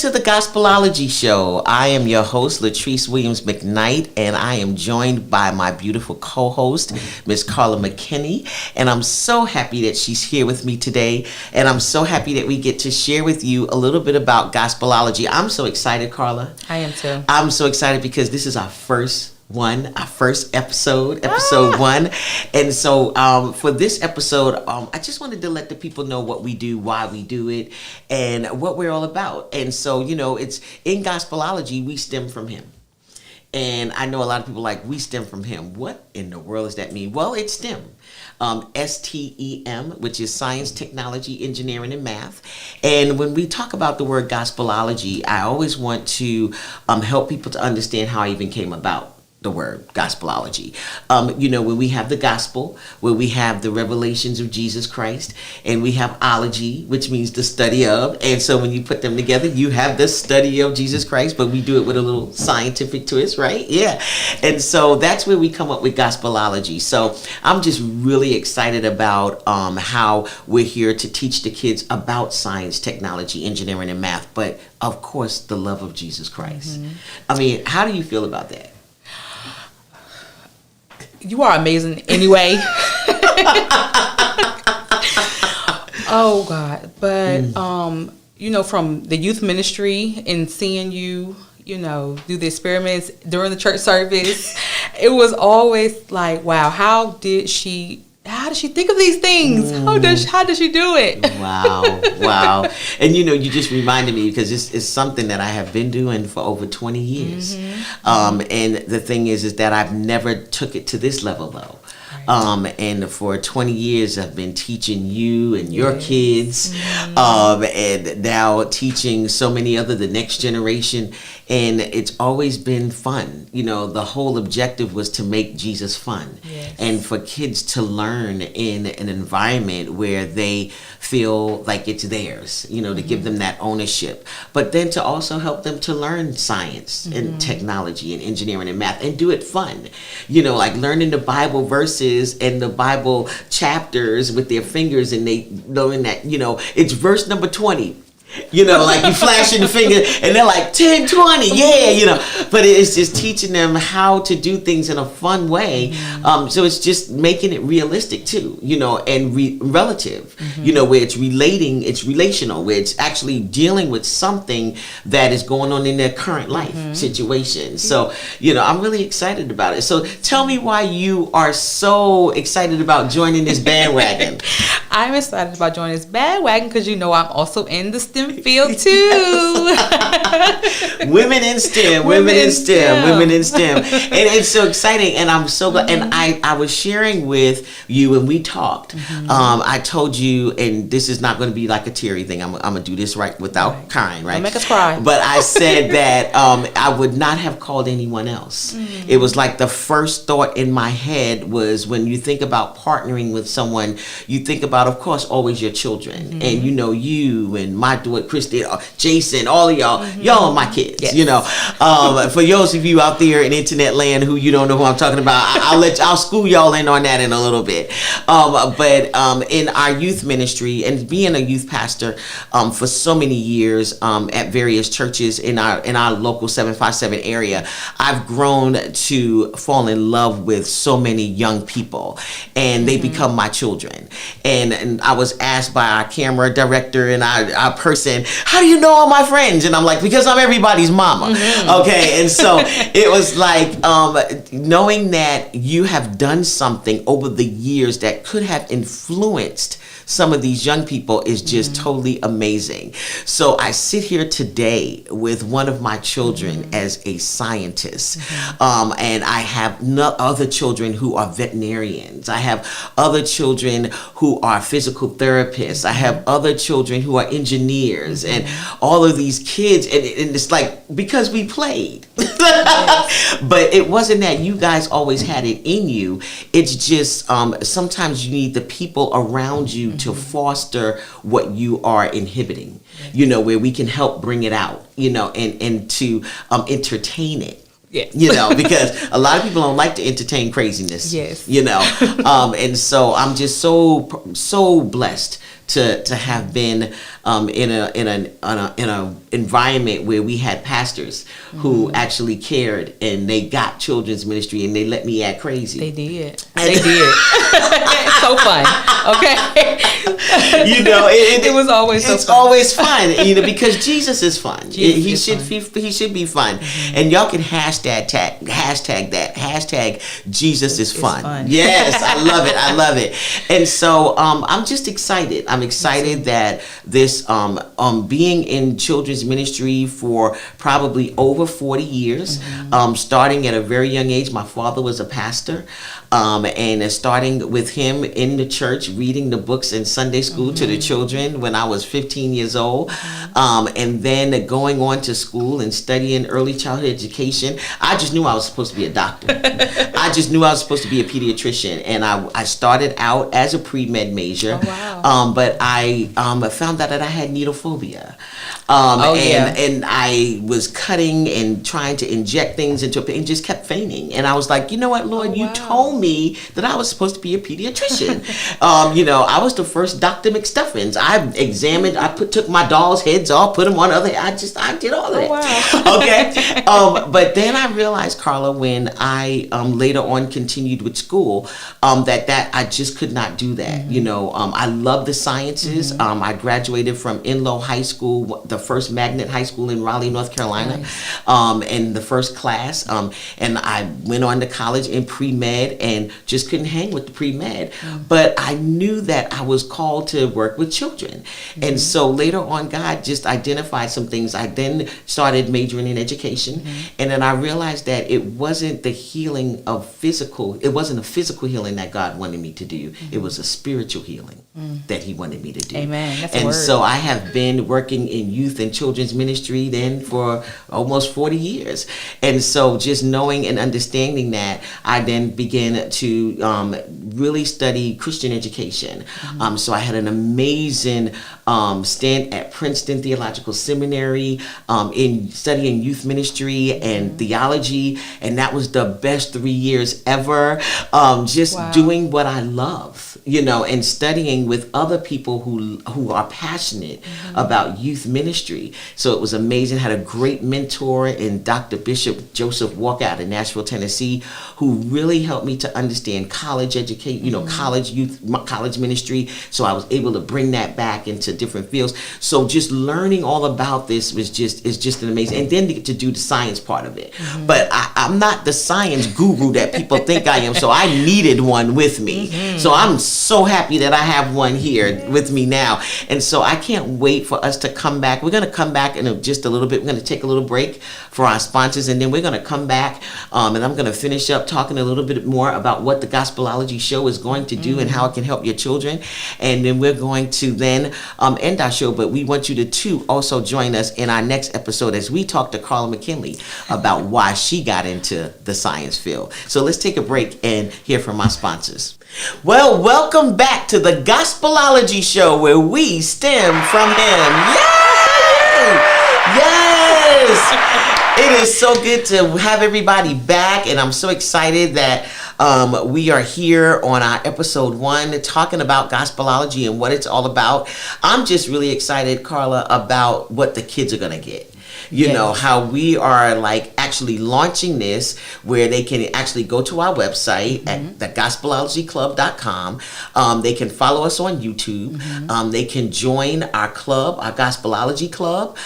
to the Gospelology Show. I am your host, Latrice Williams McKnight, and I am joined by my beautiful co-host, Miss Carla McKinney. And I'm so happy that she's here with me today. And I'm so happy that we get to share with you a little bit about Gospelology. I'm so excited, Carla. I am too. I'm so excited because this is our first episode 1. And so for this episode, I just wanted to let the people know what we do, why we do it, and what we're all about. And so, it's in Gospelology, we stem from him. And I know a lot of people we stem from him. What in the world does that mean? Well, it's STEM. STEM, which is science, technology, engineering, and math. And when we talk about the word Gospelology, I always want to help people to understand how I even came about the word Gospelology. When we have the gospel, where we have the revelations of Jesus Christ, and we have ology, which means the study of. And so when you put them together, you have the study of Jesus Christ, but we do it with a little scientific twist, right? Yeah. And so that's where we come up with Gospelology. So I'm just really excited about how we're here to teach the kids about science, technology, engineering, and math, but of course, the love of Jesus Christ. Mm-hmm. I mean, how do you feel about that? You are amazing anyway. Oh God. But from the youth ministry and seeing you, do the experiments during the church service, it was always like, wow, how did she think of these things? How does she do it? Wow. And you just reminded me, because it's something that I have been doing for over 20 years. Mm-hmm. And the thing is that I've never took it to this level though. And for 20 years, I've been teaching you and your kids, and now teaching so many the next generation. And it's always been fun. The whole objective was to make Jesus fun. Yes. And for kids to learn in an environment where they feel like it's theirs, to give them that ownership. But then to also help them to learn science and technology and engineering and math and do it fun. Like learning the Bible verses and the Bible chapters with their fingers, and they knowing that, it's verse number 20. You flashing the finger and they're like 10, 20, but it's just teaching them how to do things in a fun way. So it's just making it realistic too, and relative, where it's relational, where it's actually dealing with something that is going on in their current life situation. So, I'm really excited about it. So tell me why you are so excited about joining this bandwagon. I'm excited about joining this bandwagon because I'm also in the STEM field too. Women in STEM. And it's so exciting, and I'm so glad. And I was sharing with you when we talked. I told you, and this is not going to be like a teary thing. I'm going to do this right without crying, right? Don't make us cry. But I said that I would not have called anyone else. It was like the first thought in my head was, when you think about partnering with someone, you think about, of course, always your children. And you and my daughter Christy, Jason, all of y'all, y'all are my kids. Yes. For those of you out there in internet land who you don't know who I'm talking about, I'll school y'all in on that in a little bit. But in our youth ministry and being a youth pastor for so many years at various churches in our local 757 area, I've grown to fall in love with so many young people, and they become my children. And I was asked by our camera director and our person, how do you know all my friends? And I'm like, because I'm everybody's mama. Okay. And so it was like knowing that you have done something over the years that could have influenced some of these young people is just totally amazing. So I sit here today with one of my children as a scientist, and I have other children who are veterinarians. I have other children who are physical therapists. I have other children who are engineers, and all of these kids, and it's like, because we played. But it wasn't that you guys always had it in you. It's just sometimes you need the people around you to foster what you are inhibiting, where we can help bring it out, and to entertain it. Yes. Because a lot of people don't like to entertain craziness. Yes. And so I'm just so blessed to have been in a environment where we had pastors who actually cared, and they got children's ministry, and they let me act crazy. They did. It's so fun. Okay. It was always so fun. It's always fun, because Jesus is fun. He should be fun. And y'all can hashtag that. Hashtag Jesus is fun. Yes, I love it. And so I'm just excited. I'm excited that this being in children's ministry for probably over 40 years, starting at a very young age. My father was a pastor, and starting with him in the church, reading the books in Sunday school to the children when I was 15 years old, and then going on to school and studying early childhood education. I just knew I was supposed to be a doctor. I just knew I was supposed to be a pediatrician, and I started out as a pre-med major. Oh, wow. But I found out that I had needle phobia. And I was cutting and trying to inject things into a and just kept fainting. And I was like, you know what, Lord, you told me that I was supposed to be a pediatrician. I was the first Dr. McStuffins. Took my doll's heads off, put them on other. I did all of that. Wow. Okay. But then I realized, Carla, when I later on continued with school, that I just could not do that. I love the sciences. I graduated from Enloe High School, the first magnet high school in Raleigh, North Carolina, in the first class. And I went on to college in pre-med and just couldn't hang with the pre-med. But I knew that I was called to work with children. And so later on, God just identified some things. I then started majoring in education. And then I realized that it wasn't the healing of it wasn't a physical healing that God wanted me to do. It was a spiritual healing that he wanted me to do. Amen. That's and a word. So I have been working in youth and children's ministry then for almost 40 years. And so just knowing and understanding that, I then began to really study Christian education. So I had an amazing stint at Princeton Theological Seminary in studying youth ministry and theology. And that was the best 3 years ever. Doing what I love, and studying with other people who are passionate about youth ministry. So it was amazing. Had a great mentor in Dr. Bishop Joseph Walker in Nashville, Tennessee, who really helped me to understand college education, college ministry. So I was able to bring that back into different fields. So just learning all about this is just an amazing, and then to do the science part of it. But I'm not the science guru that people think I am. So I needed one with me. So I'm so happy that I have one here with me now. And so I can't wait for us to come back. We're going to come back in just a little bit. We're going to take a little break for our sponsors, and then we're going to come back and I'm going to finish up talking a little bit more about what the Gospelology show is going to do and how it can help your children. And then we're going to then end our show, but we want you to also join us in our next episode as we talk to Carla McKinley about why she got into the science field. So let's take a break and hear from our sponsors. Well, welcome back to the Gospelology show, where we stem from him. Yay! Yes! It is so good to have everybody back, and I'm so excited that we are here on our episode 1 talking about Gospelology and what it's all about. I'm just really excited, Carla, about what the kids are going to get. How we are actually launching this, where they can actually go to our website at thegospelologyclub.com. They can follow us on YouTube. They can join our club, our Gospelology Club,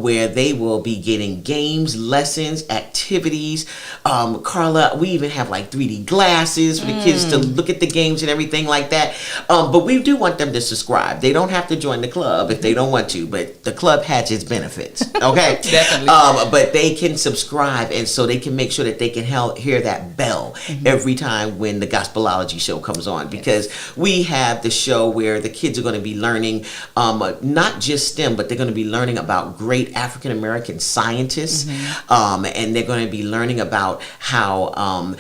where they will be getting games, lessons, activities. Carla, we even have 3D glasses for the kids to look at the games and everything like that. But we do want them to subscribe. They don't have to join the club if they don't want to, but the club has its benefits. Okay. Definitely. But they can subscribe, and so they can make sure that they can hear that bell every time when the Gospelology show comes on, because we have the show where the kids are going to be learning not just STEM, but they're going to be learning about great African American scientists, and they're going to be learning about how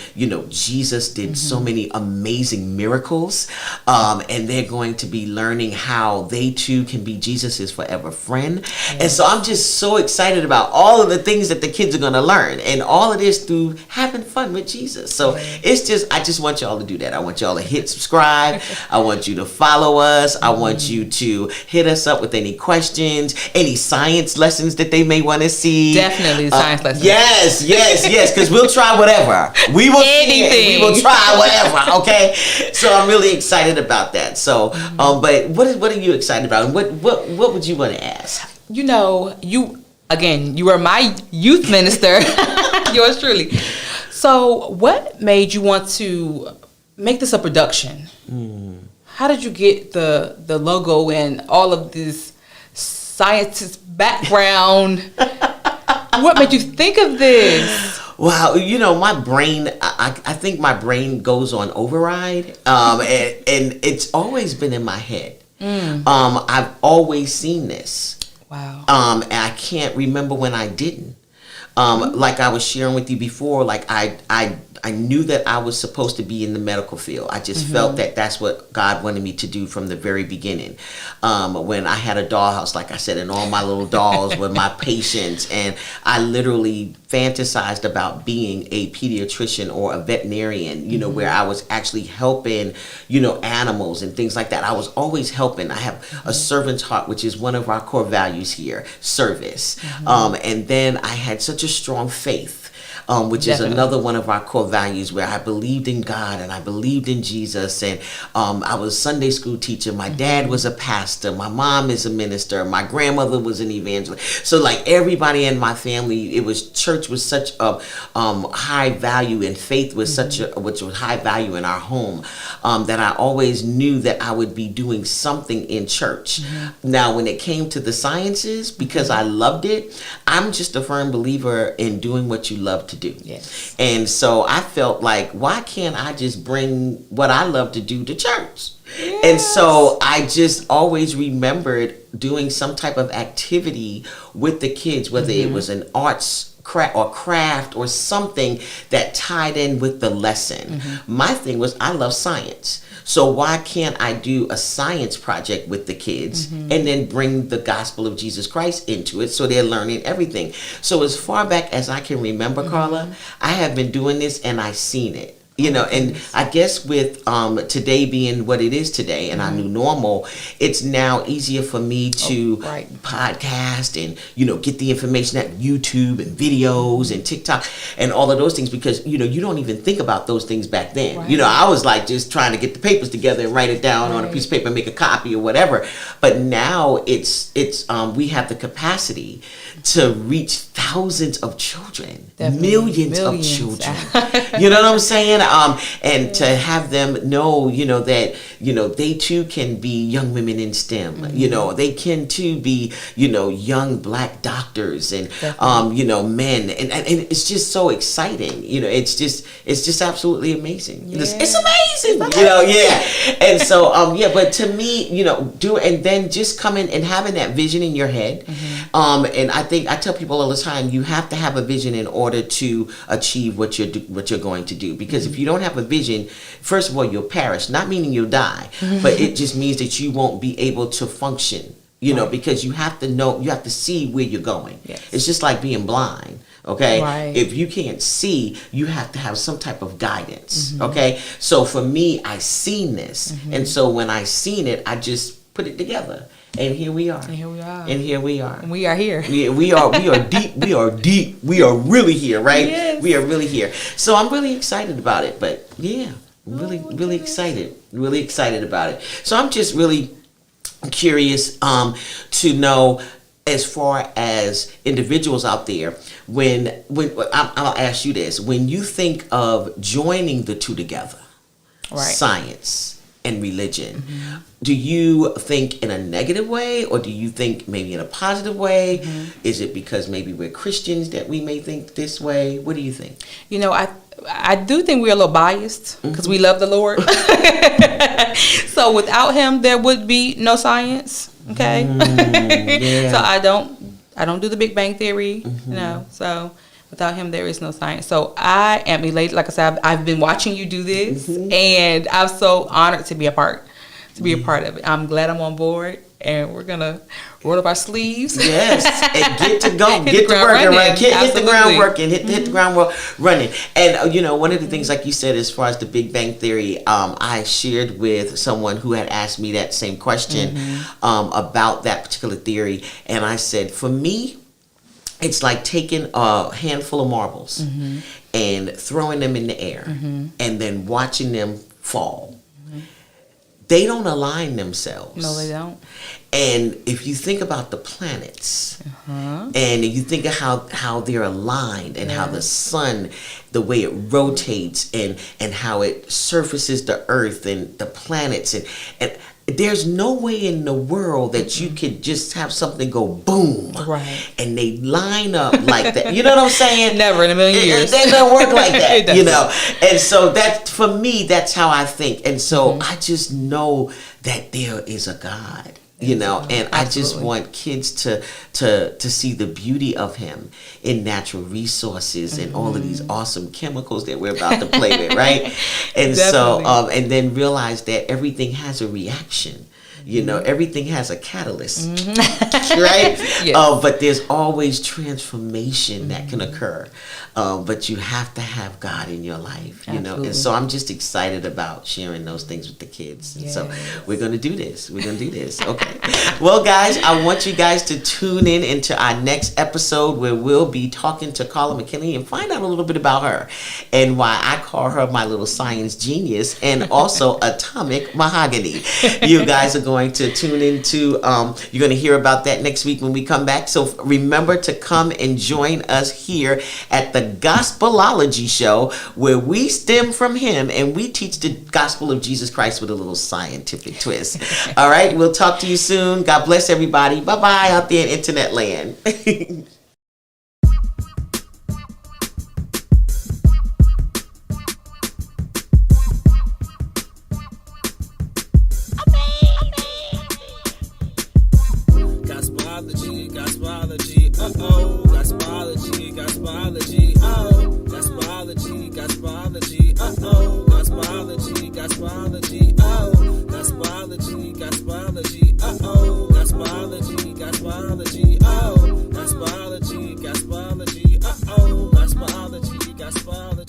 Jesus did so many amazing miracles, and they're going to be learning how they too can be Jesus's forever friend. And so I'm just so excited about all of the things that the kids are going to learn, and all of this through having fun with Jesus. So it's just, I just want y'all to do that. I want y'all to hit subscribe. I want you to follow us. I want you to hit us up with any questions, any science lessons that they may want to see. Definitely science lessons. Yes, because we'll try whatever. We will Anything. We will try whatever. Okay. So I'm really excited about that. So, but what are you excited about? And what would you want to ask? You know, you are my youth minister. Yours truly. So, what made you want to make this a production? How did you get the logo and all of this scientist background? What made you think of this? Wow, you know, my brain, I think my brain goes on override, and it's always been in my head. I've always seen this. Wow. And I can't remember when I didn't. Like I was sharing with you before, like I knew that I was supposed to be in the medical field. I just felt that that's what God wanted me to do from the very beginning. When I had a dollhouse, like I said, and all my little dolls were my patients, and I literally fantasized about being a pediatrician or a veterinarian, you know, where I was actually helping, you know, animals and things like that. I was always helping. I have a servant's heart, which is one of our core values here, service. And then I had such a strong faith. Which is another one of our core values, where I believed in God and I believed in Jesus. And I was a Sunday school teacher. My dad was a pastor. My mom is a minister. My grandmother was an evangelist. So like everybody in my family, church was such a high value, and faith was which was high value in our home, that I always knew that I would be doing something in church. Now, when it came to the sciences, because I loved it, I'm just a firm believer in doing what you love to do. Yes. And so I felt like, why can't I just bring what I love to do to church? Yes. And so I just always remembered doing some type of activity with the kids, whether it was an arts craft or something that tied in with the lesson. My thing was, I love science. So why can't I do a science project with the kids and then bring the gospel of Jesus Christ into it, so they're learning everything? So as far back as I can remember, Carla, I have been doing this and I've seen it. You know, and I guess with today being what it is today and our new normal, it's now easier for me to podcast and, you know, get the information at YouTube and videos and TikTok and all of those things, because, you know, you don't even think about those things back then. You know, I was like just trying to get the papers together and write it down on a piece of paper and make a copy or whatever. But now it's we have the capacity to reach thousands of children, millions of children. You know what I'm saying? And to have them know, you know, that, you know, they too can be young women in STEM. You know, they can too be, you know, young black doctors and, you know, men. And it's just so exciting. You know, it's just absolutely amazing. It's amazing. You know, And so, but to me, you know, and then just coming and having that vision in your head. And I tell people all the time, you have to have a vision in order to achieve what you're going to do. Because if you don't have a vision, first of all, you'll perish. Not meaning you'll die, but it just means that you won't be able to function. You know, because you have to know, you have to see where you're going. It's just like being blind. Okay. If you can't see, you have to have some type of guidance. Okay. So for me, I seen this, and so when I seen it, I just put it together. And here we are. And here we are. And we are here. We are deep. We are deep. We are really here, right? Yes. We are really here. So I'm really excited about it. But yeah, really excited. Really excited about it. So I'm just really curious to know, as far as individuals out there, when I'll ask you this: when you think of joining the two together, science and religion, do you think in a negative way, or do you think maybe in a positive way? Is it because maybe we're Christians that we may think this way? What do you think? You know, I do think we're a little biased because we love the Lord. So without him, there would be no science. Okay. So I don't do the Big Bang Theory. You know, so without him, there is no science. So I am elated. Like I said, I've been watching you do this, and I'm so honored to be a part of it. I'm glad I'm on board, and we're gonna roll up our sleeves. Yes, and get to go, Hit get the to ground work, running. right? Hit the ground Absolutely. working, hit the ground running. And one of the things, like you said, as far as the Big Bang Theory, I shared with someone who had asked me that same question about that particular theory, and I said, for me, it's like taking a handful of marbles and throwing them in the air and then watching them fall. They don't align themselves. No, they don't. And if you think about the planets, and you think of how they're aligned, and how the sun, the way it rotates, and how it surfaces the earth and the planets, and there's no way in the world that you could just have something go boom, Right. and they line up like that. You know what I'm saying? Never in a million years. They don't work like It that, doesn't. And so that, for me, that's how I think. And so I just know that there is a God. And I just Absolutely. want kids to see the beauty of him in natural resources and all of these awesome chemicals that we're about to play with, right? And so, Definitely. and then realize that everything has a reaction. Everything has a catalyst, right? Yes. But there's always transformation that can occur. But you have to have God in your life, Absolutely. And so I'm just excited about sharing those things with the kids. And so we're going to do this. Okay. Well, guys, I want you guys to tune in into our next episode where we'll be talking to Carla McKinley and find out a little bit about her and why I call her my little science genius and also atomic mahogany. You guys are going to tune into, you're going to hear about that next week when we come back. So remember to come and join us here at the Gospelology show, where we stem from him and we teach the gospel of Jesus Christ with a little scientific twist. All right, we'll talk to you soon. God bless everybody. Bye-bye out there in internet land. Gospelology, uh-oh. Gospelology, oh. Gospelology, uh-oh. Gospelology, oh. Gospelology, uh-oh. Gospelology, oh. Gospelology, uh-oh. Gospelology.